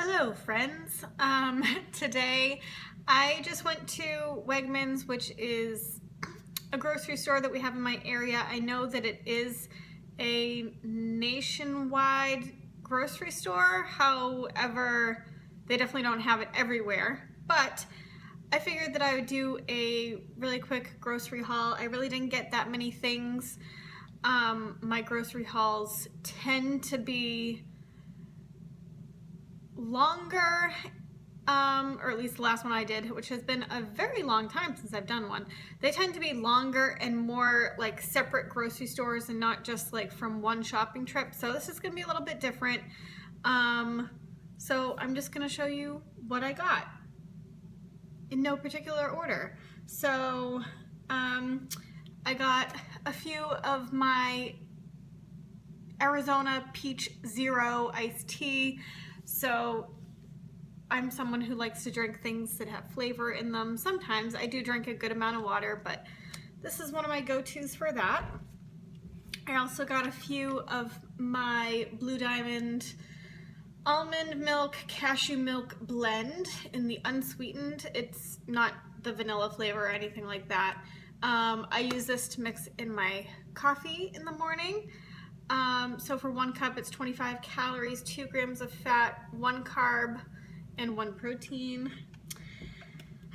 Hello friends. Today I just went to Wegmans, which is a grocery store that we have in my area. I know that it is a nationwide grocery store, however, they definitely don't have it everywhere. But I figured that I would do a really quick grocery haul. I really didn't get that many things. My grocery hauls tend to be longer, or at least the last one I did, which has been a very long time since I've done one. They tend to be longer and more like separate grocery stores and not just like from one shopping trip. So this is gonna be a little bit different. So I'm just gonna show you what I got in no particular order. So I got a few of my Arizona Peach Zero iced tea. So I'm someone who likes to drink things that have flavor in them. Sometimes I do drink a good amount of water, but this is one of my go-tos for that. I also got a few of my Blue Diamond almond milk cashew milk blend in the unsweetened. It's not the vanilla flavor or anything like that. I use this to mix in my coffee in the morning. So for 1 cup, it's 25 calories, 2 grams of fat, 1 carb, and 1 protein.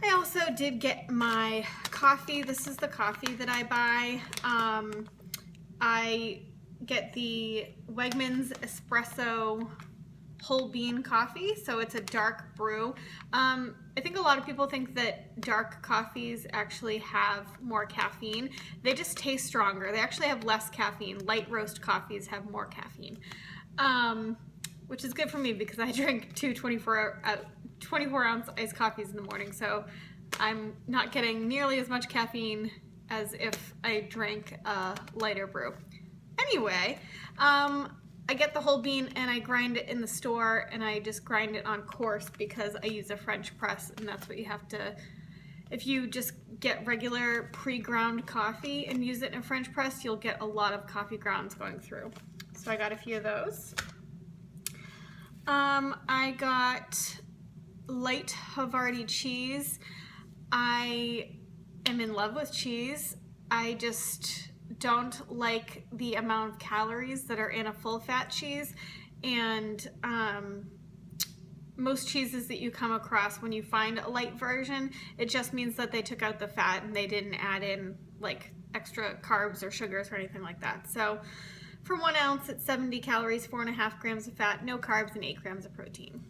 I also did get my coffee. This is the coffee that I buy. I get the Wegmans espresso whole bean coffee, so it's a dark brew. I think a lot of people think that dark coffees actually have more caffeine. They just taste stronger. They actually have less caffeine. Light roast coffees have more caffeine, which is good for me because I drink two 24-ounce iced coffees in the morning, so I'm not getting nearly as much caffeine as if I drank a lighter brew. Anyway, I get the whole bean and I grind it in the store, and I just grind it on coarse because I use a French press, and that's what you have to. If you just get regular pre-ground coffee and use it in a French press, you'll get a lot of coffee grounds going through. So I got a few of those. I got light Havarti cheese. I am in love with cheese. I just don't like the amount of calories that are in a full fat cheese, and most cheeses that you come across when you find a light version, it just means that they took out the fat and they didn't add in like extra carbs or sugars or anything like that. So for 1 ounce, it's 70 calories, 4.5 grams of fat, no carbs, and 8 grams of protein.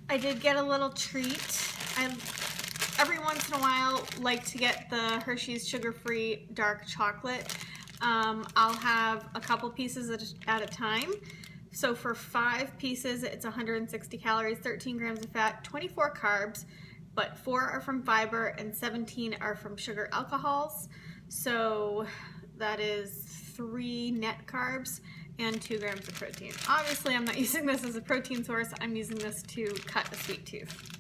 I did get a little treat. Every once in a while like to get the Hershey's sugar-free dark chocolate. I'll have a couple pieces at a time. So for 5 pieces, it's 160 calories, 13 grams of fat, 24 carbs, but 4 are from fiber and 17 are from sugar alcohols. So that is 3 net carbs and 2 grams of protein. Obviously, I'm not using this as a protein source. I'm using this to cut a sweet tooth.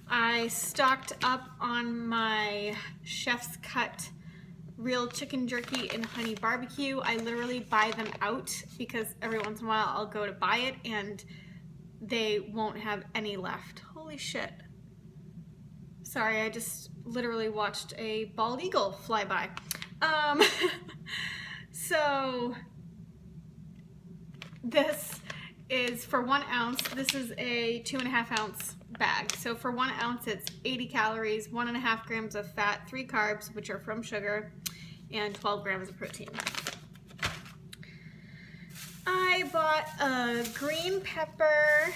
I stocked up on my Chef's Cut real chicken jerky and honey barbecue. I literally buy them out because every once in a while I'll go to buy it and they won't have any left. Holy shit. Sorry, I just literally watched a bald eagle fly by. So this is for 1 ounce. This is a 2.5 ounce bag. So for 1 ounce, it's 80 calories, 1.5 grams of fat, 3 carbs, which are from sugar, and 12 grams of protein. I bought a green pepper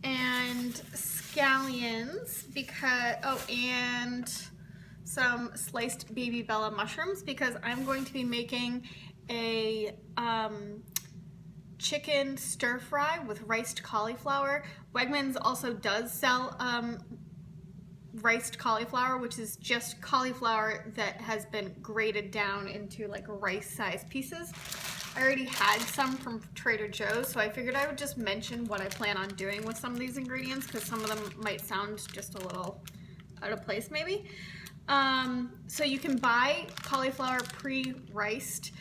and scallions and some sliced baby Bella mushrooms because I'm going to be making a chicken stir fry with riced cauliflower. Wegmans also does sell riced cauliflower, which is just cauliflower that has been grated down into like rice-sized pieces. I already had some from Trader Joe's, so I figured I would just mention what I plan on doing with some of these ingredients because some of them might sound just a little out of place maybe. So you can buy cauliflower pre-riced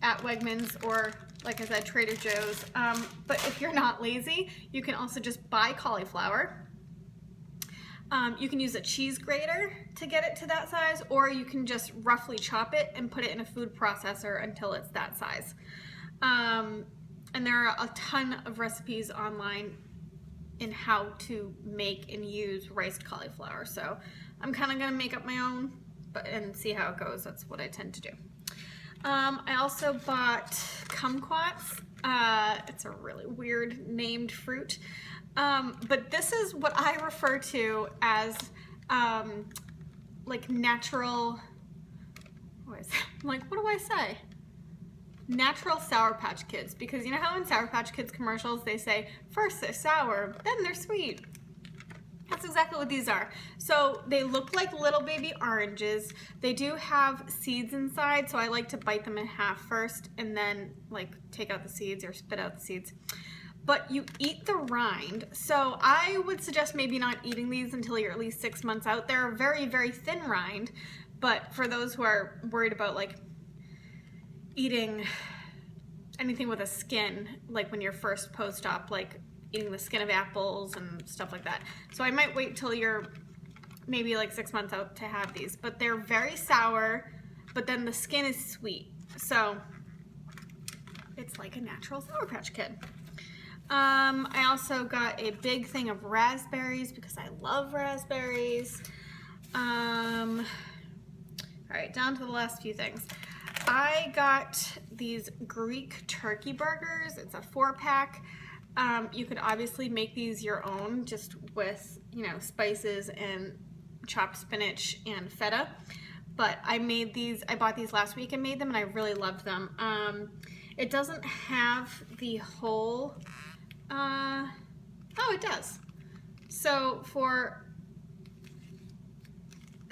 at Wegmans, or like I said, Trader Joe's. But if you're not lazy, you can also just buy cauliflower. You can use a cheese grater to get it to that size, or you can just roughly chop it and put it in a food processor until it's that size. And there are a ton of recipes online in how to make and use riced cauliflower. So I'm kind of gonna make up my own and see how it goes. That's what I tend to do. I also bought kumquats. It's a really weird named fruit. But this is what I refer to as like natural, what do I say? Natural Sour Patch Kids, because you know how in Sour Patch Kids commercials they say first they're sour, then they're sweet. That's exactly what these are. So they look like little baby oranges. They do have seeds inside, so I like to bite them in half first and then like take out the seeds or spit out the seeds. But you eat the rind. So I would suggest maybe not eating these until you're at least 6 months out. They're a very, very thin rind, but for those who are worried about like eating anything with a skin, like when you're first post-op, like eating the skin of apples and stuff like that. So I might wait till you're maybe like 6 months out to have these, but they're very sour, but then the skin is sweet. So it's like a natural Sour Patch Kid. I also got a big thing of raspberries because I love raspberries. All right, down to the last few things. I got these Greek turkey burgers. It's a 4-pack. You could obviously make these your own just with, you know, spices and chopped spinach and feta. But I bought these last week and made them and I really loved them. It doesn't have the whole, oh, it does. So for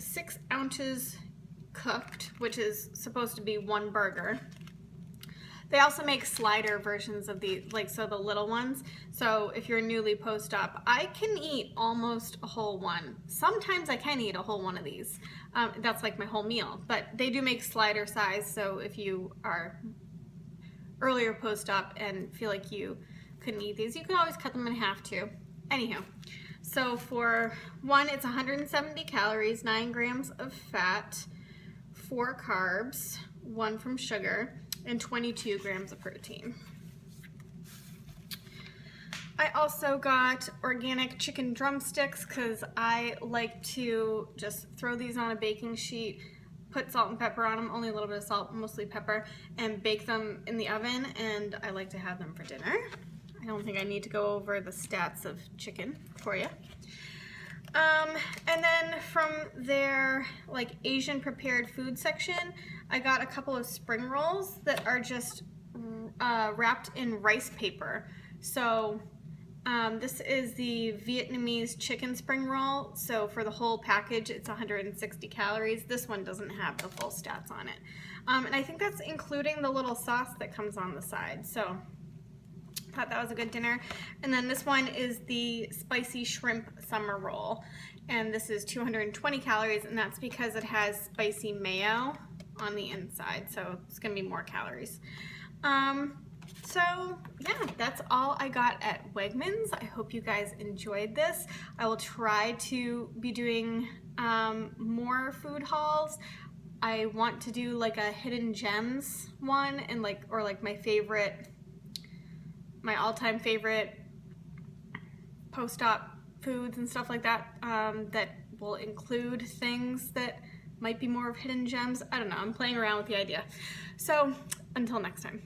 6 ounces cooked, which is supposed to be 1 burger. They also make slider versions of these, like, so the little ones. So if you're newly post-op, I can eat almost a whole one. Sometimes I can eat a whole one of these. That's like my whole meal, but they do make slider size. So if you are earlier post-op and feel like you couldn't eat these, you can always cut them in half too. Anywho, so for one, it's 170 calories, 9 grams of fat, 4 carbs, 1 from sugar, and 22 grams of protein. I also got organic chicken drumsticks because I like to just throw these on a baking sheet, put salt and pepper on them, only a little bit of salt, mostly pepper, and bake them in the oven, and I like to have them for dinner. I don't think I need to go over the stats of chicken for you. And then from their like Asian prepared food section, I got a couple of spring rolls that are just wrapped in rice paper. So this is the Vietnamese chicken spring roll. So for the whole package, it's 160 calories. This one doesn't have the full stats on it. And I think that's including the little sauce that comes on the side. So thought that was a good dinner. And then this one is the spicy shrimp summer roll, and this is 220 calories, and that's because it has spicy mayo on the inside, so it's gonna be more calories. So yeah, that's all I got at Wegmans. I hope you guys enjoyed this. I will try to be doing more food hauls. I want to do like a hidden gems one, and like, or like my all-time favorite post-op foods and stuff like that, that will include things that might be more of hidden gems. I don't know, I'm playing around with the idea. So until next time.